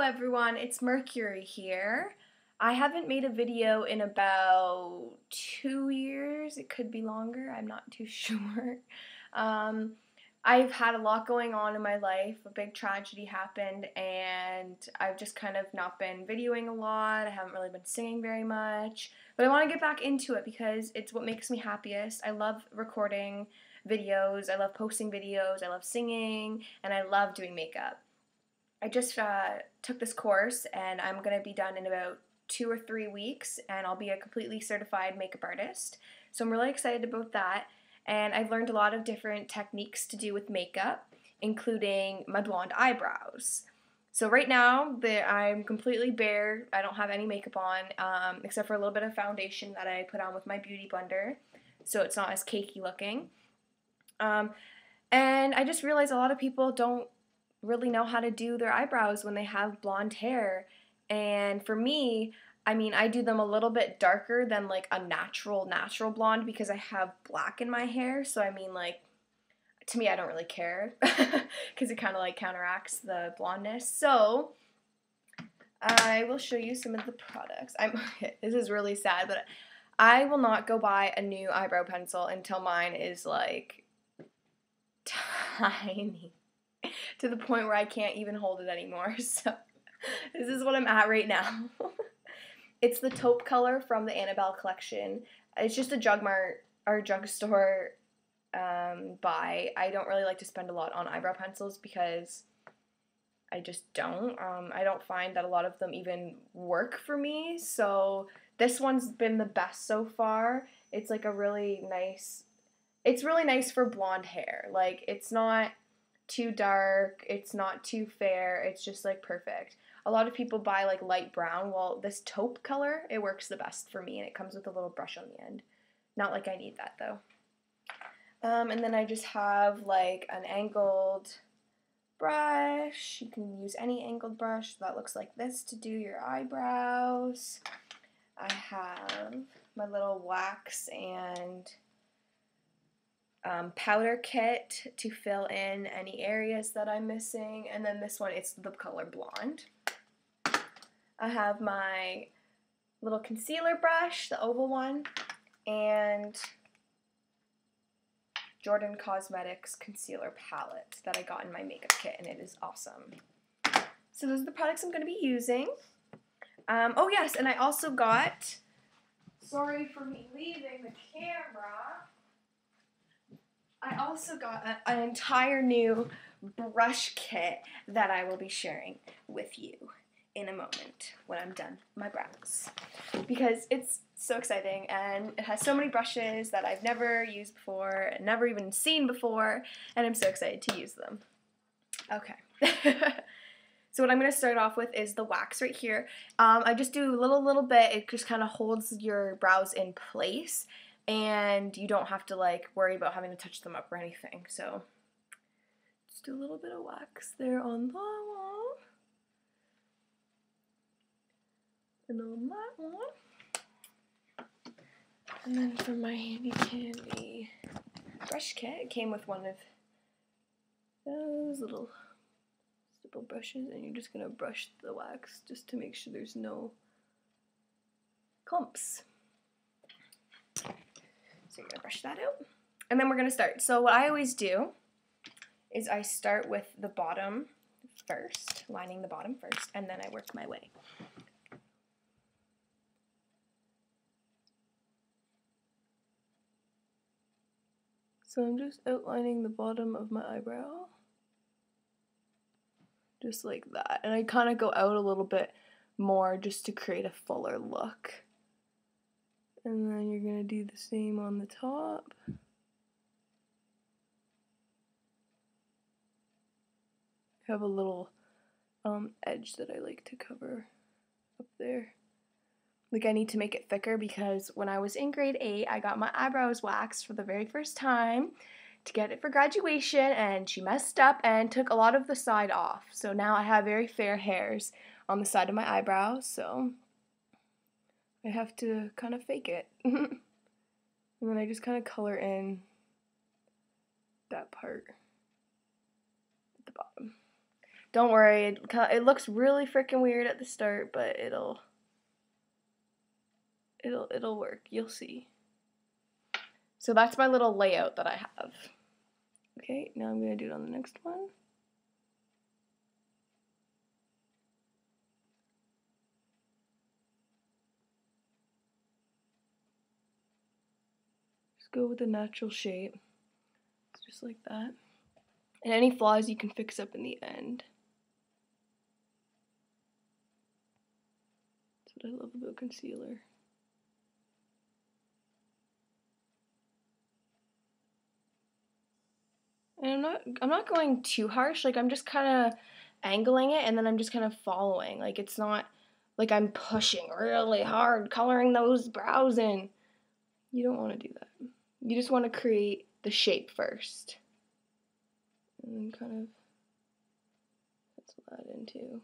everyone, it's Mercury here. I haven't made a video in about 2 years. It could be longer, I'm not too sure. Um, I've had a lot going on in my life. A big tragedy happened and I've just kind of not been videoing a lot. I haven't really been singing very much. But I want to get back into it because it's what makes me happiest. I love recording videos, I love posting videos, I love singing, and I love doing makeup. I just took this course and I'm going to be done in about 2 or 3 weeks and I'll be a completely certified makeup artist. So I'm really excited about that, and I've learned a lot of different techniques to do with makeup, including my blonde eyebrows. So right now I'm completely bare. I don't have any makeup on except for a little bit of foundation that I put on with my beauty blender, so it's not as cakey looking. And I just realized a lot of people don't really know how to do their eyebrows when they have blonde hair. And for me, I mean, I do them a little bit darker than like a natural blonde because I have black in my hair. So I mean, like, to me, I don't really care because it kind of like counteracts the blondness. So I will show you some of the products. This is really sad, but I will not go buy a new eyebrow pencil until mine is like tiny to the point where I can't even hold it anymore. So this is what I'm at right now. It's the taupe color from the Annabelle collection. It's just a Jugmart or drugstore buy. I don't really like to spend a lot on eyebrow pencils because I just don't. I don't find that a lot of them even work for me. So this one's been the best so far. It's like a really nice, it's really nice for blonde hair. Like, it's not too dark, it's not too fair, it's just like perfect. A lot of people buy like light brown. Well, this taupe color, it works the best for me, and it comes with a little brush on the end. Not like I need that though. And then I just have like an angled brush. You can use any angled brush that looks like this to do your eyebrows. I have my little wax and powder kit to fill in any areas that I'm missing, and then this one, it's the color blonde. I have my little concealer brush, the oval one, and Jordan Cosmetics concealer palette that I got in my makeup kit, and it is awesome. So those are the products I'm going to be using. Oh yes, and I also got, sorry for me leaving the camera, I also got an entire new brush kit that I will be sharing with you in a moment when I'm done my brows, because it's so exciting and it has so many brushes that I've never used before, never even seen before, and I'm so excited to use them. Okay. So what I'm going to start off with is the wax right here. I just do a little bit. It just kind of holds your brows in place, and you don't have to like worry about having to touch them up or anything. So just do a little bit of wax there on the wall and on that one. And then for my handy candy brush kit, it came with one of those little stipple brushes, and you're just gonna brush the wax just to make sure there's no clumps. So you're going to brush that out. And then we're going to start. So what I always do is I start with the bottom first, lining the bottom first, and then I work my way. So I'm just outlining the bottom of my eyebrow. Just like that. And I kind of go out a little bit more just to create a fuller look. And then you're going to do the same on the top. I have a little edge that I like to cover up there. Like, I need to make it thicker because when I was in grade 8, I got my eyebrows waxed for the very first time to get it for graduation, and she messed up and took a lot of the side off. So now I have very fair hairs on the side of my eyebrows, so I have to kind of fake it. And then I just kind of color in that part at the bottom. Don't worry, it looks really freaking weird at the start, but it'll work. You'll see. So that's my little layout that I have. Okay, now I'm gonna do it on the next one. Just go with a natural shape. Just like that. And any flaws you can fix up in the end. That's what I love about concealer. And I'm not going too harsh, like I'm just kind of angling it and then I'm just kind of following. Like it's not like I'm pushing really hard coloring those brows in. You don't want to do that. You just want to create the shape first. And then kind of pencil that in too.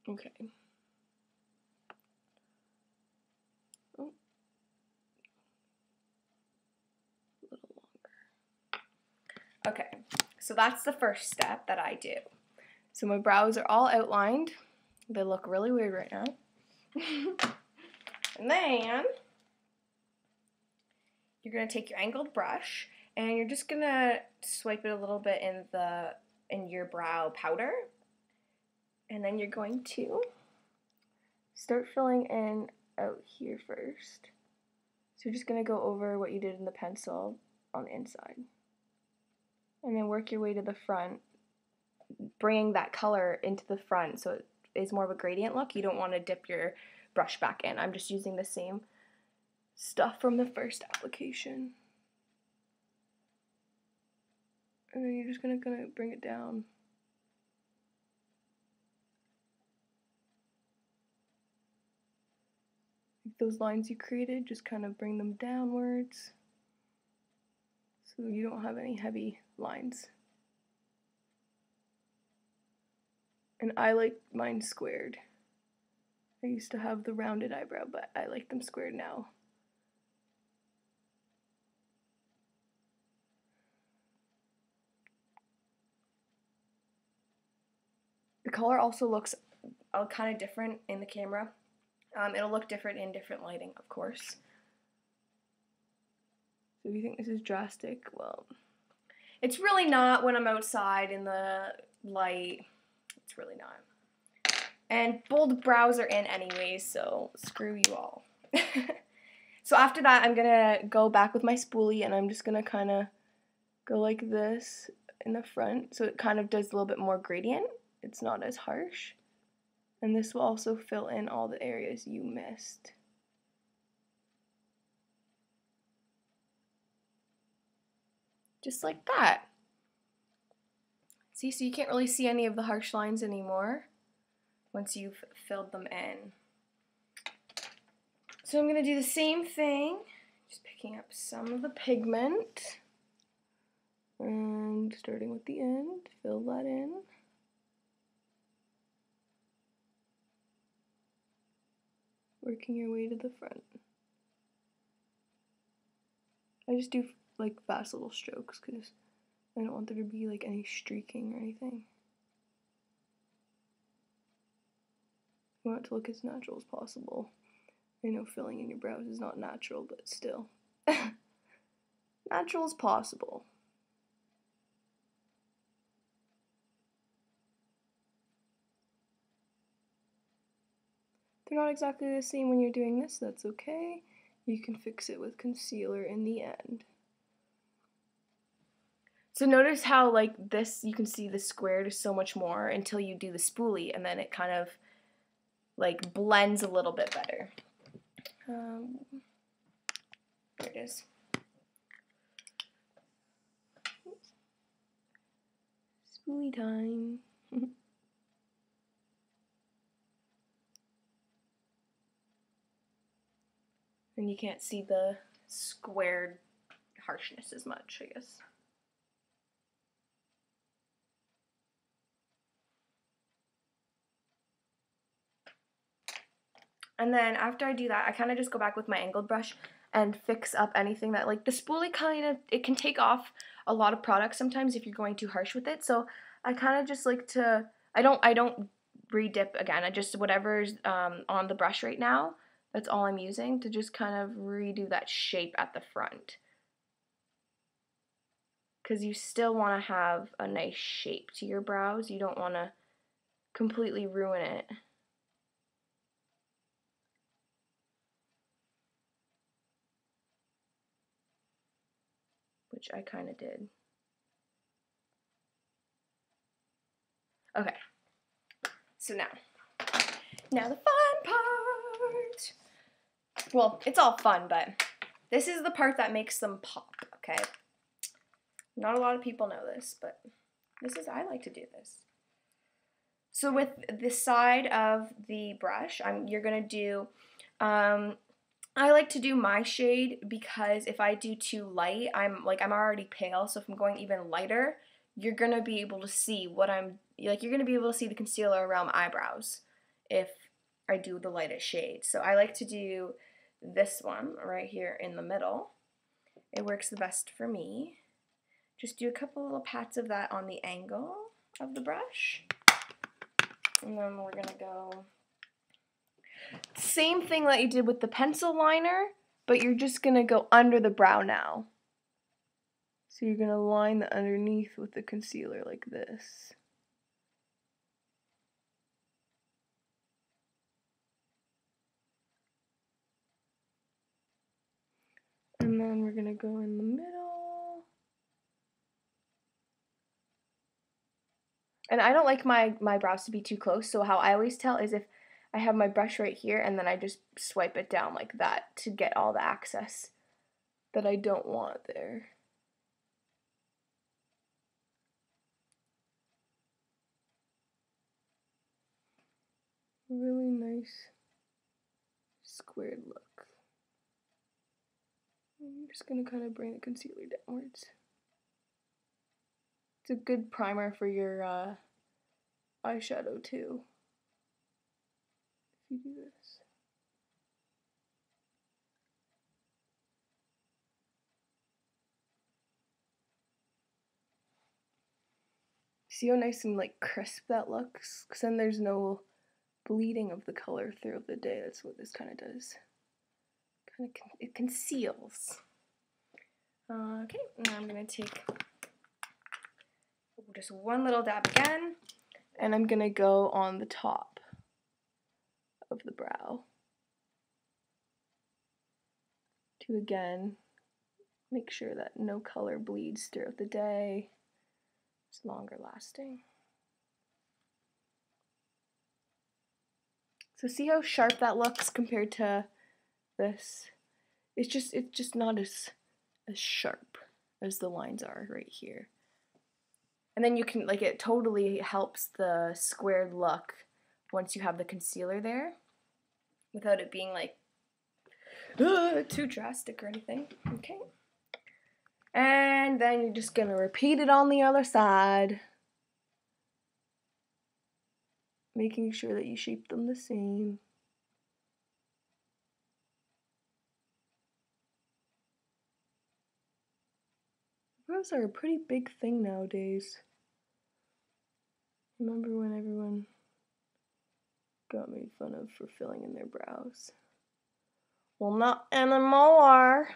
Okay. Oh. A little longer. Okay, so that's the first step that I do. So my brows are all outlined. They look really weird right now. And then you're gonna take your angled brush and you're just gonna swipe it a little bit in your brow powder. And then you're going to start filling in out here first. So you're just gonna go over what you did in the pencil on the inside. And then work your way to the front, bringing that color into the front so it is more of a gradient look. You don't want to dip your brush back in. I'm just using the same stuff from the first application. And then you're just gonna bring it down. Those lines you created, just kind of bring them downwards so you don't have any heavy lines. And I like mine squared. I used to have the rounded eyebrow, but I like them squared now. The color also looks kind of different in the camera. It'll look different in different lighting, of course. So if you think this is drastic, well, it's really not when I'm outside in the light. It's really not. And bold brows are in anyways, so screw you all. So after that, I'm gonna go back with my spoolie and I'm just gonna kind of go like this in the front, so it kind of does a little bit more gradient. It's not as harsh. And this will also fill in all the areas you missed. Just like that. See, so you can't really see any of the harsh lines anymore once you've filled them in. So I'm going to do the same thing, just picking up some of the pigment and starting with the end, fill that in. Working your way to the front. I just do like fast little strokes because I don't want there to be like any streaking or anything. I want it to look as natural as possible. I know filling in your brows is not natural, but still. Natural as possible. They're not exactly the same when you're doing this, that's okay. You can fix it with concealer in the end. So notice how like this, you can see the squared is so much more until you do the spoolie and then it kind of like blends a little bit better. There it is. Spoolie time. And you can't see the squared harshness as much, I guess. And then after I do that, I kind of just go back with my angled brush and fix up anything that, like the spoolie kind of, it can take off a lot of products sometimes if you're going too harsh with it. So I kind of just like to, I don't re-dip again. I just, whatever's on the brush right now, that's all I'm using to just kind of redo that shape at the front. Because you still want to have a nice shape to your brows. You don't want to completely ruin it. Which I kind of did. Okay. So now the fun part. Well, it's all fun, but this is the part that makes them pop, okay? Not a lot of people know this, but I like to do this. So with the side of the brush, you're gonna do, I like to do my shade because if I do too light, I'm already pale, so if I'm going even lighter, you're gonna be able to see you're gonna be able to see the concealer around my eyebrows if I do the lightest shade. So I like to do this one right here in the middle. It works the best for me. Just do a couple little pats of that on the angle of the brush. And then we're gonna go same thing that you did with the pencil liner, but you're just gonna go under the brow now. So you're gonna line the underneath with the concealer like this. And then we're gonna go in the middle. And I don't like my brows to be too close, so how I always tell is if I have my brush right here and then I just swipe it down like that to get all the access that I don't want there. Really nice squared look. I'm just going to kind of bring the concealer downwards. It's a good primer for your eyeshadow too, if you do this. See how nice and like crisp that looks? Because then there's no bleeding of the color throughout the day. That's what this kind of does. It conceals. Okay, now I'm going to take just one little dab again, and I'm going to go on the top of the brow to again make sure that no color bleeds throughout the day. It's longer lasting. So see how sharp that looks compared to this? It's just not as sharp as the lines are right here. And then you can, like, it totally helps the squared look once you have the concealer there without it being like too drastic or anything. Okay. And then you're just gonna repeat it on the other side, making sure that you shape them the same. Brows are a pretty big thing nowadays. Remember when everyone got made fun of for filling in their brows? Well, not anymore.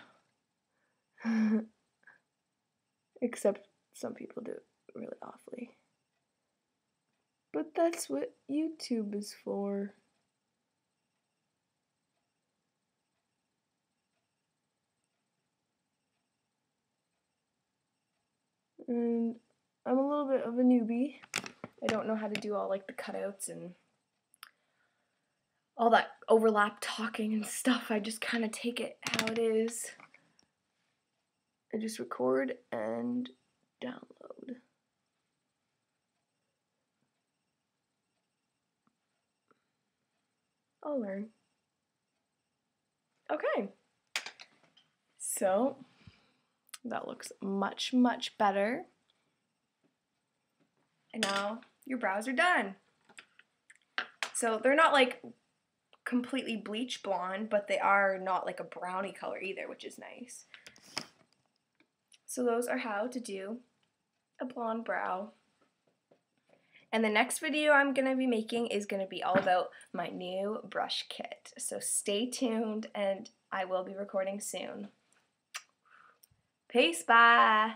Except some people do it really awfully. But that's what YouTube is for. And I'm a little bit of a newbie. I don't know how to do all like the cutouts and all that overlap talking and stuff. I just kind of take it how it is. I just record and download. I'll learn. Okay. So that looks much, much better. And now your brows are done. So they're not like completely bleach blonde, but they are not like a brownie color either, which is nice. So those are how to do a blonde brow. And the next video I'm going to be making is going to be all about my new brush kit. So stay tuned and I will be recording soon. Peace, bye!